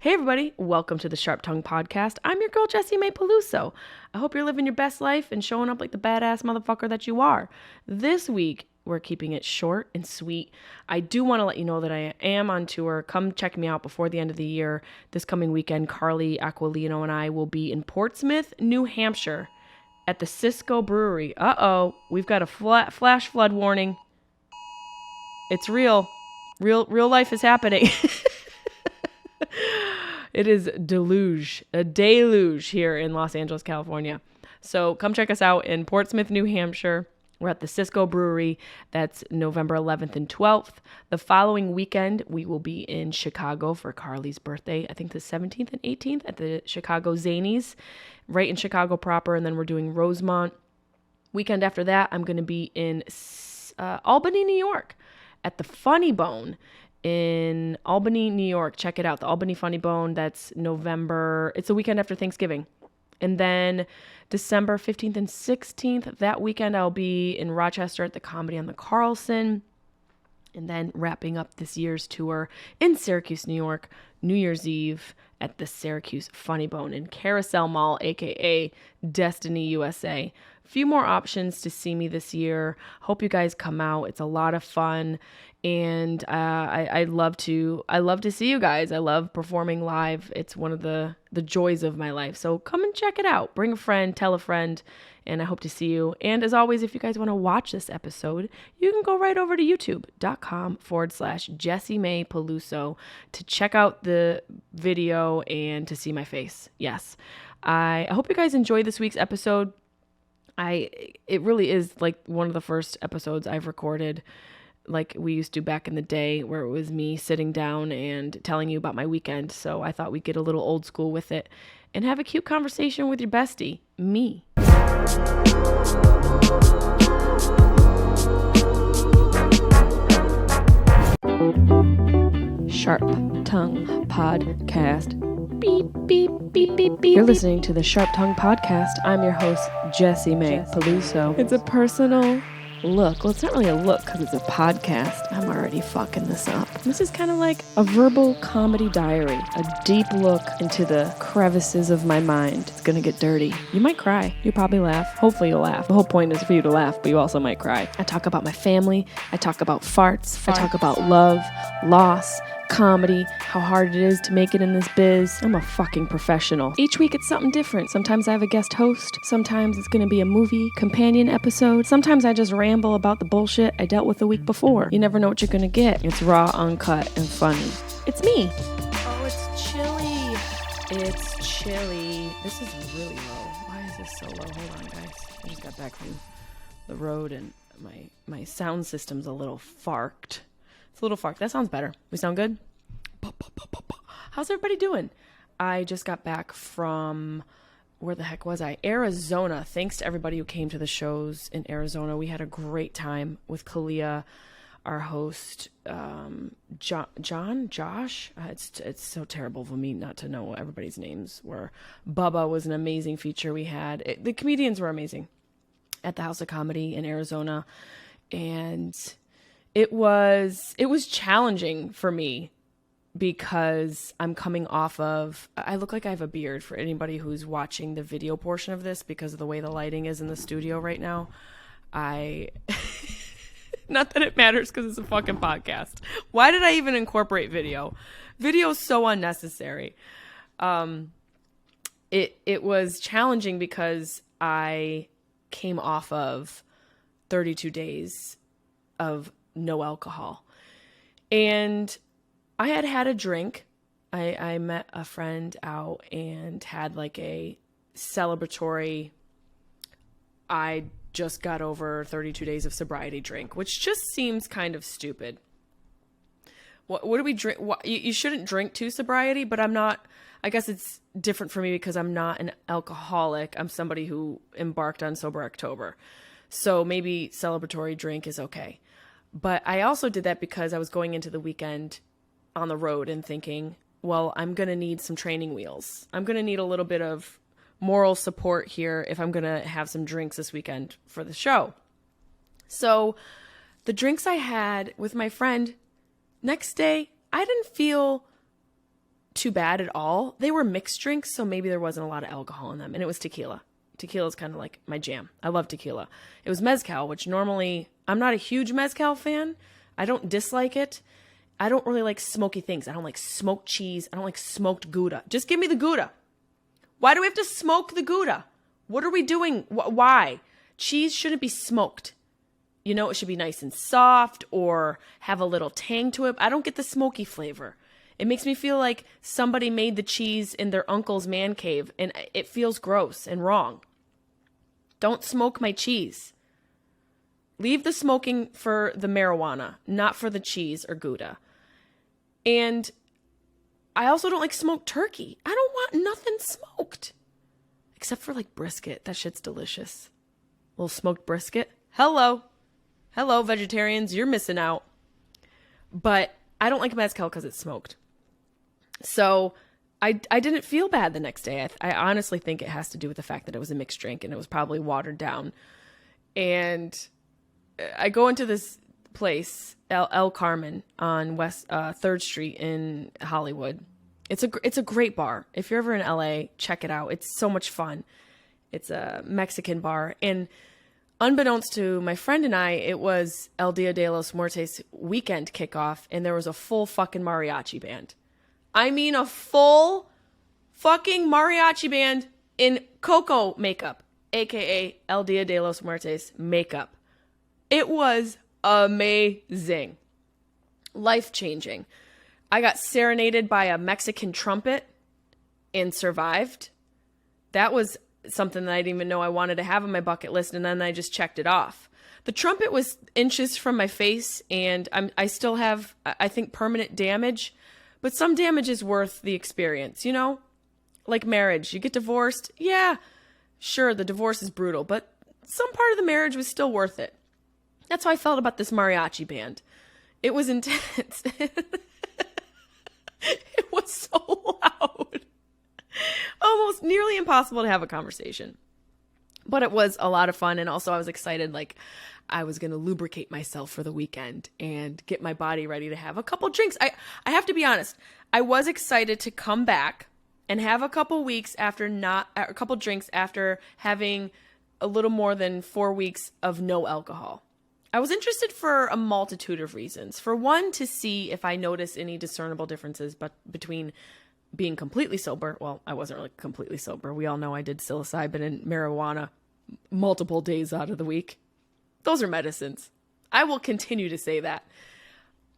Hey everybody, welcome to the Sharp Tongue Podcast. I'm your girl Jessimae Peluso. I hope you're living your best life and showing up like the badass motherfucker that you are. This week, we're keeping it short and sweet. I do want to let you know that I am on tour. Come check me out before the end of the year. This coming weekend, Carly Aquilino and I will be in Portsmouth, New Hampshire at the Cisco Brewery. We've got a flash flood warning. It's real. Real life is happening. It is a deluge here in Los Angeles, California. So come check us out in Portsmouth, New Hampshire. We're at the Cisco Brewery. That's November 11th and 12th. The following weekend, we will be in Chicago for Carly's birthday. I think the 17th and 18th at the Chicago Zanies, right in Chicago proper. And then we're doing Rosemont. Weekend after that, I'm going to be in Albany, New York at the Funny Bone in Albany, New York. Check it out. The Albany Funny Bone. That's November. It's the weekend after Thanksgiving. And then December 15th and 16th, that weekend, I'll be in Rochester at the Comedy on the Carlson. And then wrapping up this year's tour in Syracuse, New York, New Year's Eve at the Syracuse Funny Bone in Carousel Mall, aka Destiny, USA. A few more options to see me this year. Hope you guys come out. It's a lot of fun. And I love to see you guys. I love performing live. It's one of the joys of my life. So come and check it out. Bring a friend, tell a friend, and I hope to see you. And as always, if you guys want to watch this episode, you can go right over to youtube.com/Jessimae Peluso to check out the video and to see my face. Yes. I hope you guys enjoy this week's episode. It really is like one of the first episodes I've recorded, like we used to back in the day, where it was me sitting down and telling you about my weekend. So I thought we'd get a little old school with it and have a cute conversation with your bestie, me. Sharp Tongue Podcast. Beep, beep, beep, beep, beep. You're listening to the Sharp Tongue Podcast. I'm your host, Jessimae Peluso. It's a personal look. Well, it's not really a look because it's a podcast. I'm already fucking this up. This is kind of like a verbal comedy diary, a deep look into the crevices of my mind. It's gonna get dirty. You might cry. You'll probably laugh. Hopefully you'll laugh. The whole point is for you to laugh, but you also might cry. I talk about my family. I talk about farts. I talk about love, loss, comedy, how hard it is to make it in this biz. I'm a fucking professional. Each week it's something different. Sometimes I have a guest host. Sometimes it's gonna be a movie companion episode. Sometimes I just ramble about the bullshit I dealt with the week before. You never know what you're gonna get. It's raw, uncut, and funny. It's me. Oh, it's chilly. It's chilly. This is really low. Why is this so low? Hold on, guys. I just got back from the road and my sound system's a little farked. It's a little fark. That sounds better. We sound good? How's everybody doing? I just got back from, where the heck was I? Arizona. Thanks to everybody who came to the shows in Arizona. We had a great time with Kalia, our host, Josh. It's so terrible for me not to know what everybody's names were. Bubba was an amazing feature we had. The comedians were amazing at the House of Comedy in Arizona. And it was challenging for me because I'm coming off of, I look like I have a beard for anybody who's watching the video portion of this because of the way the lighting is in the studio right now. Not that it matters because it's a fucking podcast. Why did I even incorporate video? Video is so unnecessary. It was challenging because I came off of 32 days of no alcohol. And I had a drink. I met a friend out and had like a celebratory, I just got over 32 days of sobriety drink, which just seems kind of stupid. What do we drink? You shouldn't drink to sobriety, but I'm not, I guess it's different for me because I'm not an alcoholic. I'm somebody who embarked on SoberOctober. So maybe celebratory drink is okay. But I also did that because I was going into the weekend on the road and thinking, well, I'm going to need some training wheels. I'm going to need a little bit of moral support here if I'm going to have some drinks this weekend for the show. So the drinks I had with my friend, next day, I didn't feel too bad at all. They were mixed drinks, so maybe there wasn't a lot of alcohol in them, and it was tequila. Tequila is kind of like my jam. I love tequila. It was mezcal, which normally, I'm not a huge mezcal fan. I don't dislike it. I don't really like smoky things. I don't like smoked cheese. I don't like smoked Gouda. Just give me the Gouda. Why do we have to smoke the Gouda? What are we doing? Why? Cheese shouldn't be smoked. You know, it should be nice and soft or have a little tang to it. I don't get the smoky flavor. It makes me feel like somebody made the cheese in their uncle's man cave, and it feels gross and wrong. Don't smoke my cheese. Leave the smoking for the marijuana, not for the cheese or Gouda. And I also don't like smoked turkey. I don't want nothing smoked. Except for like brisket. That shit's delicious. A little smoked brisket. Hello, vegetarians. You're missing out. But I don't like mezcal because it's smoked. So I didn't feel bad the next day. I honestly think it has to do with the fact that it was a mixed drink and it was probably watered down. And I go into this place, El Carmen on West 3rd Street in Hollywood. It's a great bar. If you're ever in LA, check it out. It's so much fun. It's a Mexican bar. And unbeknownst to my friend and I, it was El Dia de los Muertos weekend kickoff, and there was a full fucking mariachi band. I mean a full fucking mariachi band in Coco makeup, aka El Dia de los Muertos makeup. It was amazing. Life-changing. I got serenaded by a Mexican trumpet and survived. That was something that I didn't even know I wanted to have on my bucket list, and then I just checked it off. The trumpet was inches from my face, and I still have, I think, permanent damage, but some damage is worth the experience, you know? Like marriage. You get divorced, yeah, sure, the divorce is brutal, but some part of the marriage was still worth it. That's how I felt about this mariachi band. It was intense. It was so loud. Almost nearly impossible to have a conversation. But it was a lot of fun, and also I was excited, like I was going to lubricate myself for the weekend and get my body ready to have a couple drinks. I have to be honest. I was excited to come back and have a couple drinks after having a little more than 4 weeks of no alcohol. I was interested for a multitude of reasons. For one, to see if I noticed any discernible differences between being completely sober. Well, I wasn't really completely sober. We all know I did psilocybin and marijuana multiple days out of the week. Those are medicines. I will continue to say that.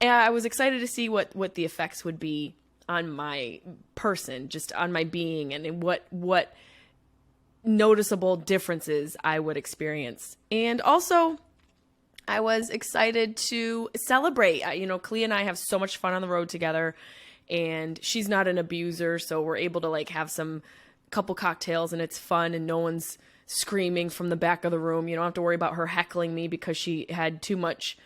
And I was excited to see what the effects would be on my person, just on my being, and what noticeable differences I would experience. And also, I was excited to celebrate. Clea and I have so much fun on the road together, and she's not an abuser, so we're able to like have some couple cocktails, and it's fun, and no one's screaming from the back of the room. You don't have to worry about her heckling me because she had too much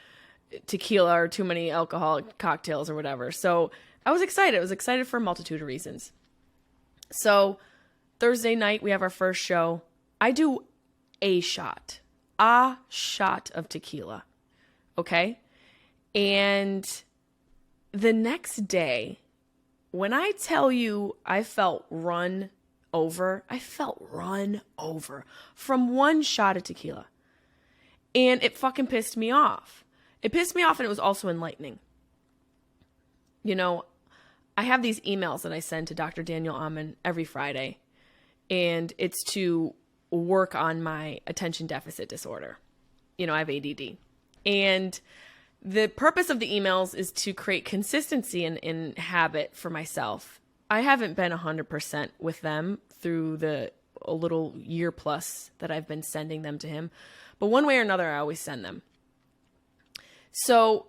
tequila or too many alcoholic cocktails or whatever. So I was excited. I was excited for a multitude of reasons. So Thursday night, we have our first show. I do a shot of tequila. Okay? And the next day, when I tell you I felt run over from one shot of tequila. And it fucking pissed me off. It pissed me off, and it was also enlightening. You know, I have these emails that I send to Dr. Daniel Amen every Friday, and it's to work on my attention deficit disorder. You know, I have ADD. And the purpose of the emails is to create consistency in habit for myself. I haven't been 100% with them through a little year plus that I've been sending them to him. But one way or another, I always send them. So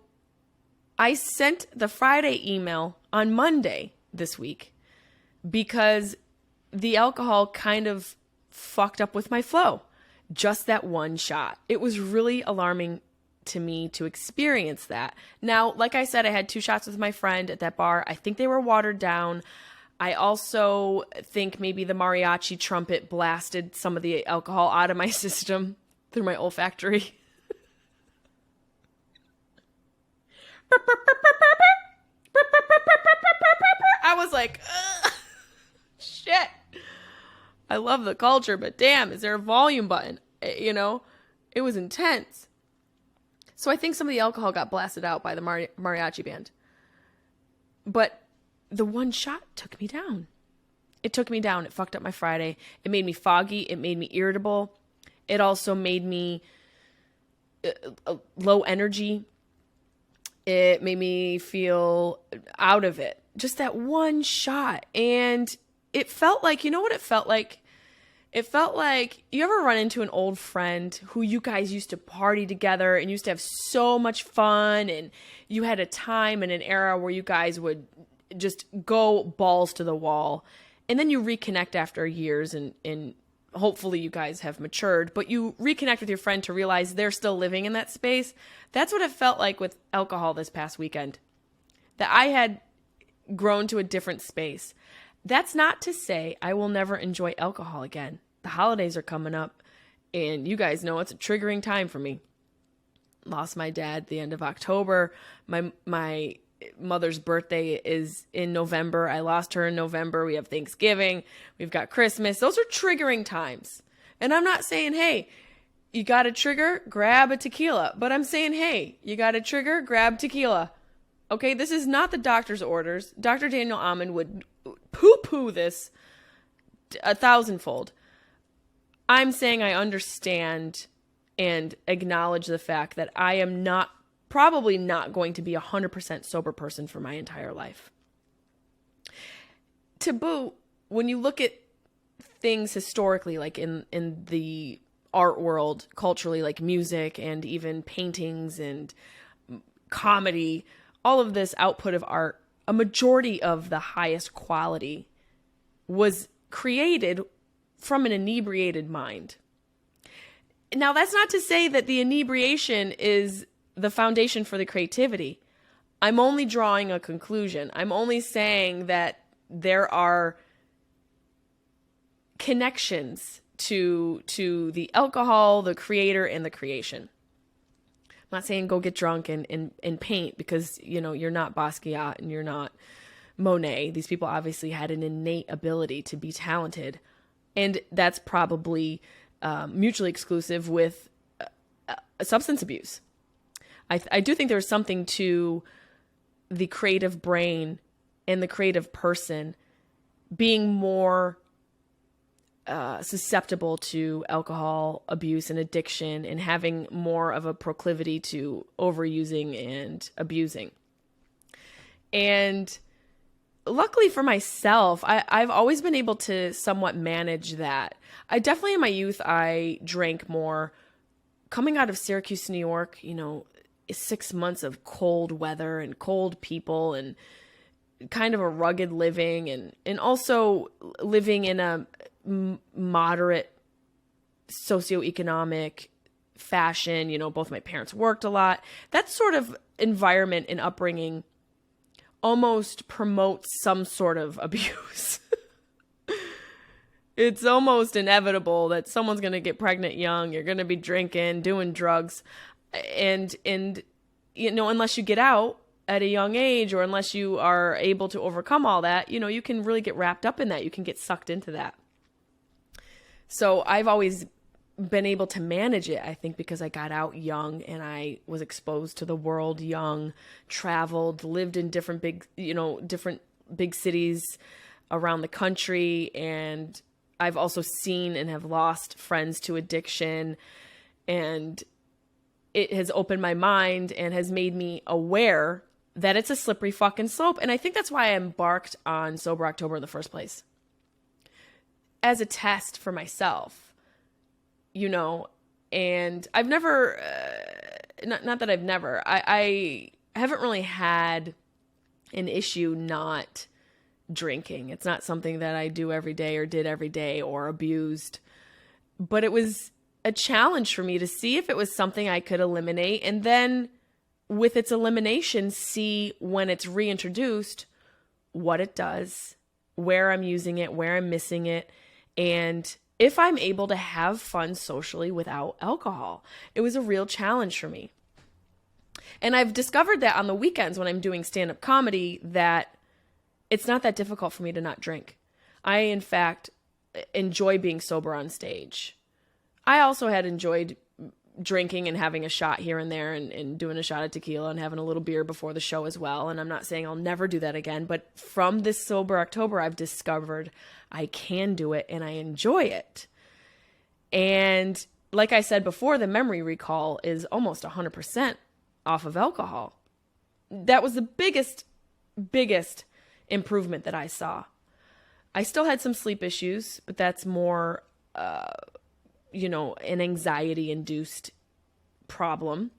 I sent the Friday email on Monday this week because the alcohol kind of fucked up with my flow. Just that one shot. It was really alarming to me to experience that. Now, like I said, I had 2 shots with my friend at that bar. I think they were watered down. I also think maybe the mariachi trumpet blasted some of the alcohol out of my system through my olfactory. I I was like, ugh, shit. I love the culture, but damn, is there a volume button? You know, it was intense. So I think some of the alcohol got blasted out by the mariachi band. But the one shot took me down. It took me down. It fucked up my Friday. It made me foggy. It made me irritable. It also made me low energy. It made me feel out of it. Just that one shot. And it felt like, you know what it felt like? It felt like, you ever run into an old friend who you guys used to party together and used to have so much fun, and you had a time and an era where you guys would just go balls to the wall, and then you reconnect after years and hopefully you guys have matured, but you reconnect with your friend to realize they're still living in that space. That's what it felt like with alcohol this past weekend, that I had grown to a different space. That's not to say I will never enjoy alcohol again. The holidays are coming up, and you guys know it's a triggering time for me. Lost my dad at the end of October. My mother's birthday is in November. I lost her in November. We have Thanksgiving. We've got Christmas. Those are triggering times. And I'm not saying, hey, you got a trigger, grab a tequila. But I'm saying, hey, you got a trigger, grab tequila. Okay, this is not the doctor's orders. Dr. Daniel Amen would poo-poo this 1,000-fold. I'm saying I understand and acknowledge the fact that I am probably not going to be 100% sober person for my entire life. To boot, when you look at things historically, like in the art world, culturally, like music and even paintings and comedy, all of this output of art, a majority of the highest quality was created from an inebriated mind. Now, that's not to say that the inebriation is the foundation for the creativity. I'm only drawing a conclusion. I'm only saying that there are connections to the alcohol, the creator, and the creation. I'm not saying go get drunk and paint, because, you know, you're not Basquiat and you're not Monet. These people obviously had an innate ability to be talented. And that's probably mutually exclusive with substance abuse. I do think there's something to the creative brain and the creative person being more susceptible to alcohol abuse and addiction, and having more of a proclivity to overusing and abusing. And luckily for myself, I've always been able to somewhat manage that. I definitely in my youth, I drank more. Coming out of Syracuse, New York, 6 months of cold weather and cold people and kind of a rugged living, and also living in a moderate socioeconomic fashion. Both my parents worked a lot. That sort of environment and upbringing almost promotes some sort of abuse. It's almost inevitable that someone's going to get pregnant young. You're going to be drinking, doing drugs. And unless you get out at a young age, or unless you are able to overcome all that, you can really get wrapped up in that. You can get sucked into that. So I've always been able to manage it, I think, because I got out young and I was exposed to the world young, traveled, lived in different big cities around the country. And I've also seen and have lost friends to addiction, and it has opened my mind and has made me aware that it's a slippery fucking slope. And I think that's why I embarked on SoberOctober in the first place, as a test for myself, and I've never, not that I've never, I haven't really had an issue not drinking. It's not something that I do every day or did every day or abused, but it was a challenge for me to see if it was something I could eliminate. And then with its elimination, see when it's reintroduced, what it does, where I'm using it, where I'm missing it, and if I'm able to have fun socially without alcohol. It was a real challenge for me. And I've discovered that on the weekends when I'm doing stand-up comedy, that it's not that difficult for me to not drink. I, in fact, enjoy being sober on stage. I also had enjoyed drinking and having a shot here and there and doing a shot of tequila and having a little beer before the show as well. And I'm not saying I'll never do that again, but from this Sober October, I've discovered I can do it and I enjoy it. And like I said before, the memory recall is almost 100% off of alcohol. That was the biggest improvement that I saw. I still had some sleep issues, but that's more, an anxiety-induced problem.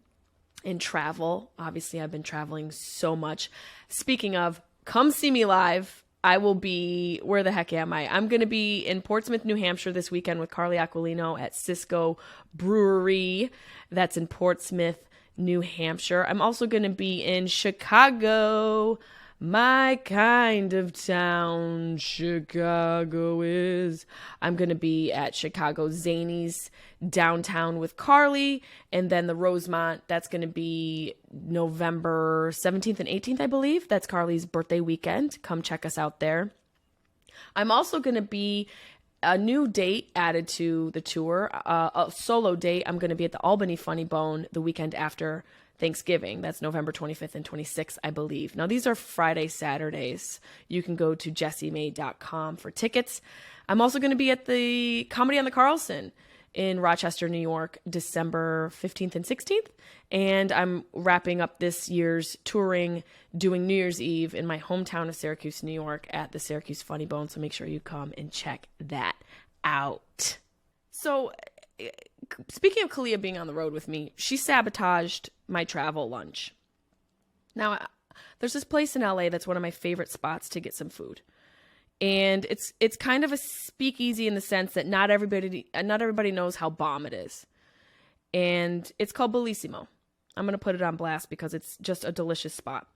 In travel, obviously I've been traveling so much. Speaking of, come see me live. I will be, where the heck am I? I'm going to be in Portsmouth, New Hampshire this weekend with Carly Aquilino at Cisco Brewery. That's in Portsmouth, New Hampshire. I'm also going to be in Chicago, my kind of town, Chicago is. I'm going to be at Chicago Zanies downtown with Carly, and then the Rosemont, that's going to be November 17th and 18th, I believe. That's Carly's birthday weekend. Come check us out there. I'm also going to be a new date added to the tour, a solo date. I'm going to be at the Albany Funny Bone the weekend after Thanksgiving. That's November 25th and 26th, I believe. Now, these are Friday, Saturdays. You can go to Jessimae.com for tickets. I'm also going to be at the Comedy on the Carlson in Rochester, New York, December 15th and 16th. And I'm wrapping up this year's touring, doing New Year's Eve in my hometown of Syracuse, New York at the Syracuse Funny Bone. So make sure you come and check that out. So speaking of Kalia being on the road with me, she sabotaged my travel lunch. Now, there's this place in LA that's one of my favorite spots to get some food. And it's kind of a speakeasy in the sense that not everybody knows how bomb it is. And it's called Bellissimo. I'm going to put it on blast because it's just a delicious spot.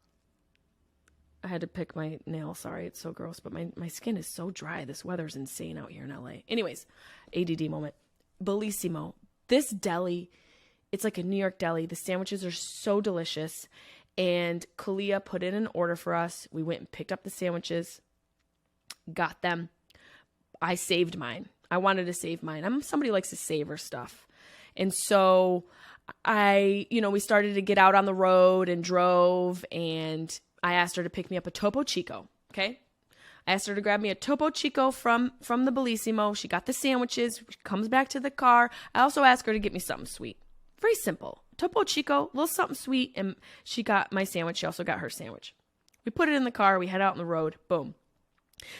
I had to pick my nail. Sorry, it's so gross, but my skin is so dry. This weather's insane out here in LA. Anyways, ADD moment. Bellissimo. This deli, it's like a New York deli. The sandwiches are so delicious. And Kalia put in an order for us. We went and picked up the sandwiches, got them. I saved mine. I wanted to save mine. I'm somebody who likes to savor stuff. And so we started to get out on the road and drove, and I asked her to pick me up a Topo Chico. Okay. I asked her to grab me a Topo Chico from the Bellissimo. She got the sandwiches, comes back to the car. I also asked her to get me something sweet. Very simple. Topo Chico, a little something sweet, and she got my sandwich. She also got her sandwich. We put it in the car. We head out on the road. Boom.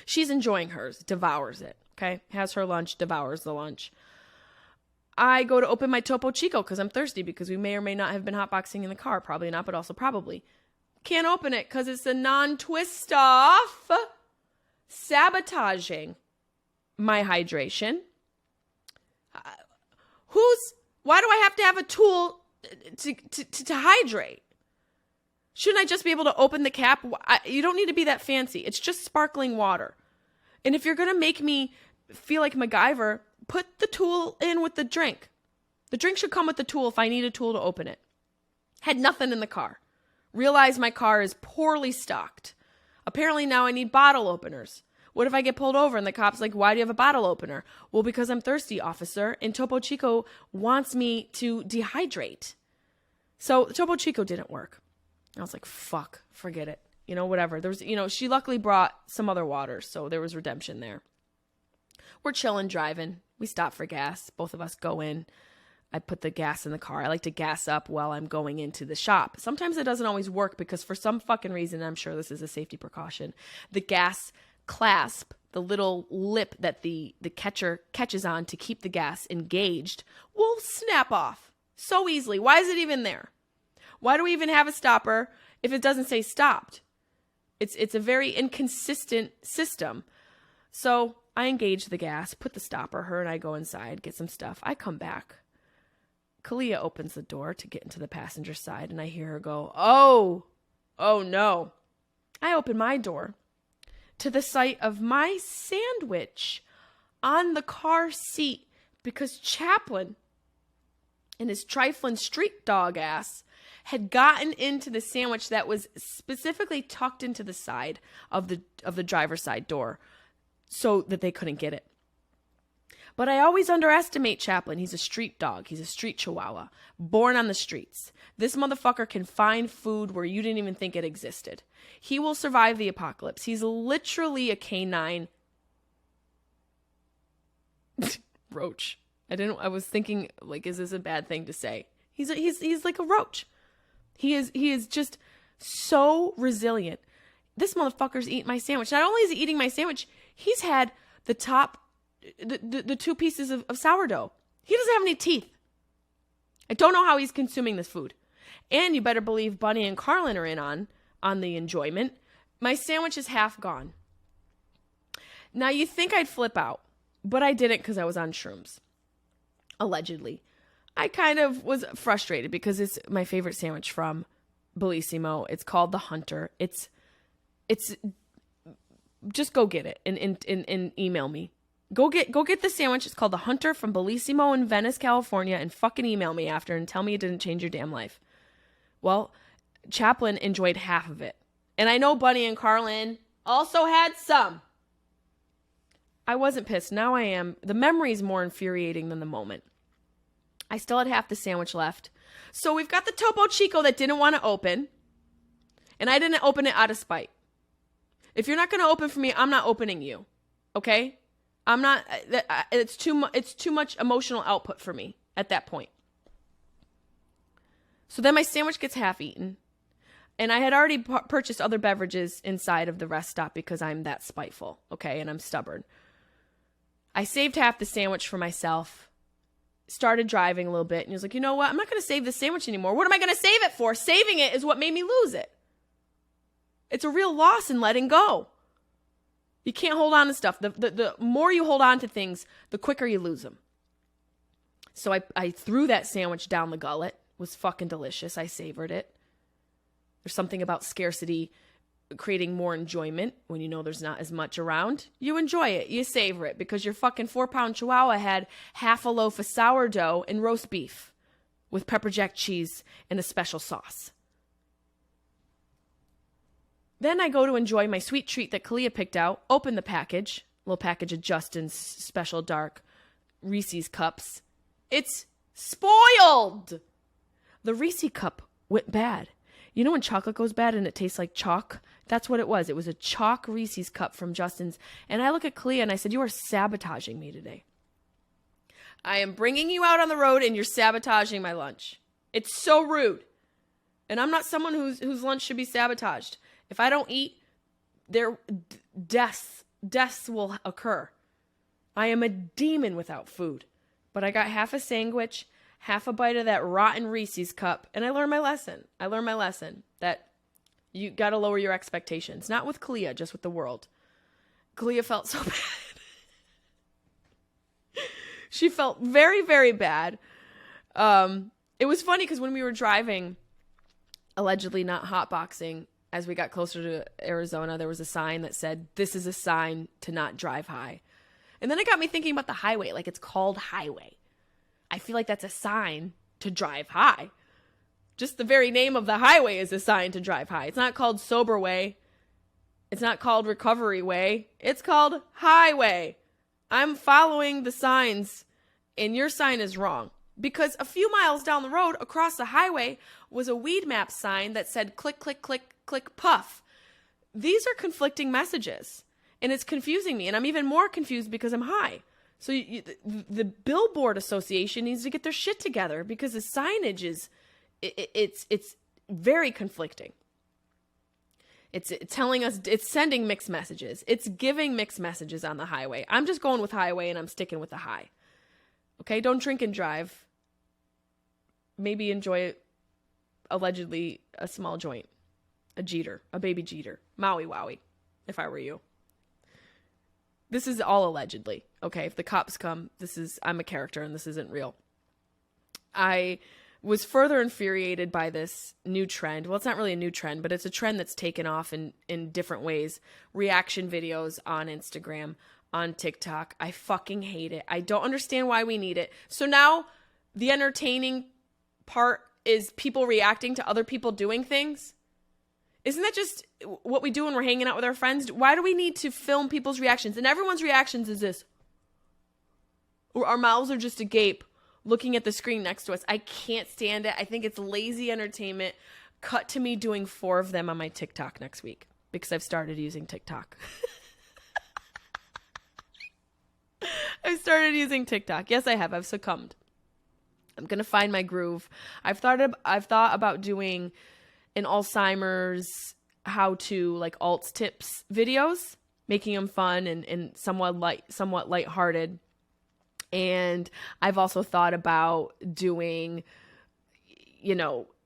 She's enjoying hers, devours it, okay? Has her lunch, devours the lunch. I go to open my Topo Chico because I'm thirsty because we may or may not have been hotboxing in the car. Probably not, but also probably. Can't open it because it's a non-twist off. Sabotaging my hydration. Why do I have to have a tool to hydrate? Shouldn't I just be able to open the cap? You don't need to be that fancy. It's just sparkling water. And if you're going to make me feel like MacGyver, put the tool in with the drink. The drink should come with the tool if I need a tool to open it. Had nothing in the car. Realized my car is poorly stocked. Apparently now I need bottle openers. What if I get pulled over and the cop's like, why do you have a bottle opener? Well, because I'm thirsty, officer, and Topo Chico wants me to dehydrate. So Topo Chico didn't work. I was like, fuck, forget it. Whatever. There was, she luckily brought some other waters, so there was redemption there. We're chilling, driving. We stop for gas. Both of us go in. I put the gas in the car. I like to gas up while I'm going into the shop. Sometimes it doesn't always work because for some fucking reason, I'm sure this is a safety precaution, the gas clasp, the little lip that the catcher catches on to keep the gas engaged, will snap off so easily. Why is it even there? Why do we even have a stopper if it doesn't say stopped? It's a very inconsistent system. So I engage the gas, put the stopper, her and I go inside, get some stuff. I come back. Kalia opens the door to get into the passenger side, and I hear her go, oh no. I open my door to the sight of my sandwich on the car seat because Chaplin and his trifling street dog ass had gotten into the sandwich that was specifically tucked into the side of the driver's side door so that they couldn't get it. But I always underestimate Chaplin. He's a street dog. He's a street chihuahua, born on the streets. This motherfucker can find food where you didn't even think it existed. He will survive the apocalypse. He's literally a canine roach. I was thinking, like, is this a bad thing to say? He's like a roach. He is just so resilient. This motherfucker's eating my sandwich. Not only is he eating my sandwich, he's had the top, the 2 pieces of sourdough. He doesn't have any teeth. I don't know how he's consuming this food. And you better believe Bunny and Carlin are in on the enjoyment. My sandwich is half gone. Now you think I'd flip out, but I didn't because I was on shrooms. Allegedly. I kind of was frustrated because it's my favorite sandwich from Bellissimo. It's called the Hunter. It's just go get it and email me. Go get the sandwich. It's called the Hunter from Bellissimo in Venice, California, and fucking email me after and tell me it didn't change your damn life. Well, Chaplin enjoyed half of it. And I know Bunny and Carlin also had some. I wasn't pissed. Now I am. The memory is more infuriating than the moment. I still had half the sandwich left. So we've got the Topo Chico that didn't want to open. And I didn't open it out of spite. If you're not going to open for me, I'm not opening you. Okay? I'm not, it's too much emotional output for me at that point. So then my sandwich gets half eaten. And I had already purchased other beverages inside of the rest stop because I'm that spiteful. Okay? And I'm stubborn. I saved half the sandwich for myself. Started driving a little bit. And he was like, you know what? I'm not going to save this sandwich anymore. What am I going to save it for? Saving it is what made me lose it. It's a real loss in letting go. You can't hold on to stuff. The more you hold on to things, the quicker you lose them. So I threw that sandwich down the gullet. It was fucking delicious. I savored it. There's something about scarcity creating more enjoyment when you know there's not as much around. You enjoy it. You savor it because your fucking 4-pound chihuahua had half a loaf of sourdough and roast beef with pepper jack cheese and a special sauce. Then I go to enjoy my sweet treat that Kalia picked out, open the package, little package of Justin's special dark Reese's cups. It's spoiled! The Reese cup went bad. You know when chocolate goes bad and it tastes like chalk? That's what it was. It was a chalk Reese's cup from Justin's. And I look at Kalia and I said, you are sabotaging me today. I am bringing you out on the road and you're sabotaging my lunch. It's so rude. And I'm not someone whose lunch should be sabotaged. If I don't eat, deaths will occur. I am a demon without food. But I got half a sandwich, half a bite of that rotten Reese's cup, and I learned my lesson. I learned my lesson that you got to lower your expectations. Not with Kalia, just with the world. Kalia felt so bad. She felt very, very bad. It was funny because when we were driving, allegedly not hotboxing, as we got closer to Arizona, there was a sign that said, this is a sign to not drive high. And then it got me thinking about the highway, like it's called highway. I feel like that's a sign to drive high. Just the very name of the highway is a sign to drive high. It's not called sober way. It's not called recovery way. It's called highway. I'm following the signs, and your sign is wrong. Because a few miles down the road, across the highway, was a weed map sign that said click, click, click, click, puff. These are conflicting messages, and it's confusing me, and I'm even more confused because I'm high. So the Billboard Association needs to get their shit together because the signage is, it's very conflicting. It's telling us, it's sending mixed messages. It's giving mixed messages on the highway. I'm just going with highway and I'm sticking with the high. Okay, don't drink and drive. Maybe enjoy allegedly a small joint, a jeter, a baby jeter, Maui Wowie, if I were you. This is all allegedly. Okay, if the cops come, I'm a character and this isn't real. I was further infuriated by this new trend. Well, it's not really a new trend, but it's a trend that's taken off in different ways. Reaction videos on Instagram, on TikTok. I fucking hate it. I don't understand why we need it. So now the entertaining part is people reacting to other people doing things. Isn't that just what we do when we're hanging out with our friends? Why do we need to film people's reactions? And everyone's reactions is this. Or our mouths are just agape looking at the screen next to us. I can't stand it. I think it's lazy entertainment. Cut to me doing 4 of them on my TikTok next week because I've started using TikTok. I've started using TikTok. Yes, I have. I've succumbed. I'm going to find my groove. I've thought about doing an Alzheimer's how-to like alts tips videos, making them fun and somewhat lighthearted. And I've also thought about doing,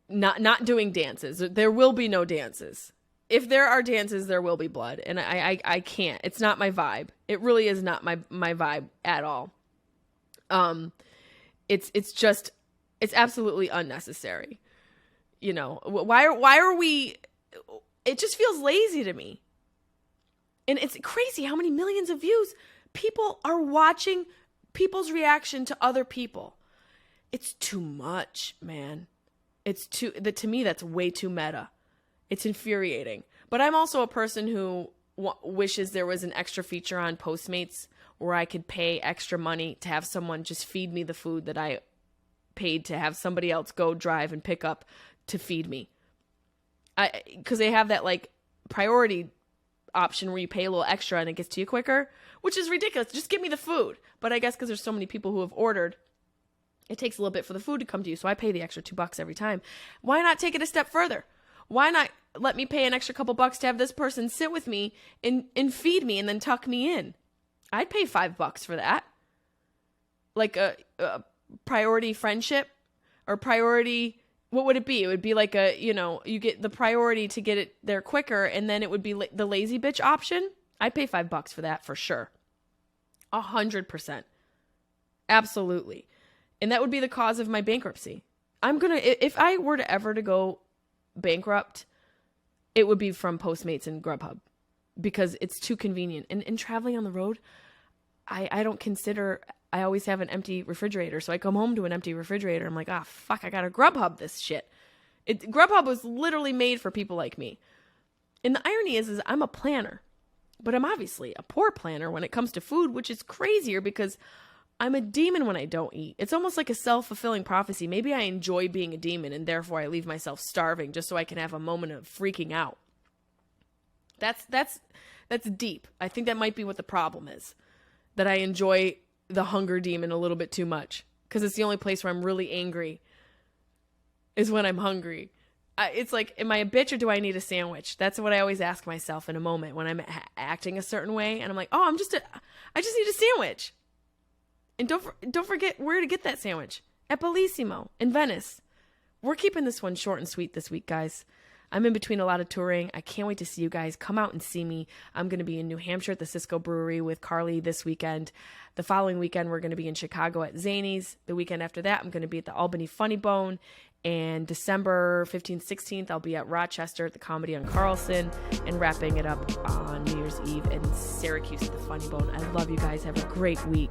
not doing dances. There will be no dances. If there are dances, there will be blood. And I can't. It's not my vibe. It really is not my vibe at all. It's absolutely unnecessary. Why are we, it just feels lazy to me. And it's crazy how many millions of views people are watching people's reaction to other people. It's too much, man. To me, that's way too meta. It's infuriating. But I'm also a person who wishes there was an extra feature on Postmates where I could pay extra money to have someone just feed me the food that I paid to have somebody else go drive and pick up to feed me. Because they have that like priority option where you pay a little extra and it gets to you quicker, which is ridiculous. Just give me the food. But I guess because there's so many people who have ordered, it takes a little bit for the food to come to you. So I pay the extra $2 every time. Why not take it a step further? Why not let me pay an extra couple bucks to have this person sit with me and feed me and then tuck me in? I'd pay $5 for that. Like a priority friendship or priority, what would it be? It would be like you get the priority to get it there quicker, and then it would be the lazy bitch option. I'd pay $5 for that for sure. 100%. Absolutely. And that would be the cause of my bankruptcy. If I were to ever to go bankrupt, it would be from Postmates and Grubhub because it's too convenient. And traveling on the road, I don't consider, I always have an empty refrigerator. So I come home to an empty refrigerator. I'm like, fuck, I got to Grubhub this shit. Grubhub was literally made for people like me. And the irony is I'm a planner, but I'm obviously a poor planner when it comes to food, which is crazier because I'm a demon when I don't eat. It's almost like a self-fulfilling prophecy. Maybe I enjoy being a demon and therefore I leave myself starving just so I can have a moment of freaking out. That's deep. I think that might be what the problem is. That I enjoy the hunger demon a little bit too much because it's the only place where I'm really angry is when I'm hungry. It's like, am I a bitch or do I need a sandwich? That's what I always ask myself in a moment when I'm acting a certain way. And I'm like, I just need a sandwich. And don't forget where to get that sandwich. At Bellissimo in Venice. We're keeping this one short and sweet this week, guys. I'm in between a lot of touring. I can't wait to see you guys. Come out and see me. I'm going to be in New Hampshire at the Cisco Brewery with Carly this weekend. The following weekend, we're going to be in Chicago at Zany's. The weekend after that, I'm going to be at the Albany Funny Bone. And December 15th, 16th, I'll be at Rochester at the Comedy on Carlson. And wrapping it up on New Year's Eve in Syracuse at the Funny Bone. I love you guys. Have a great week.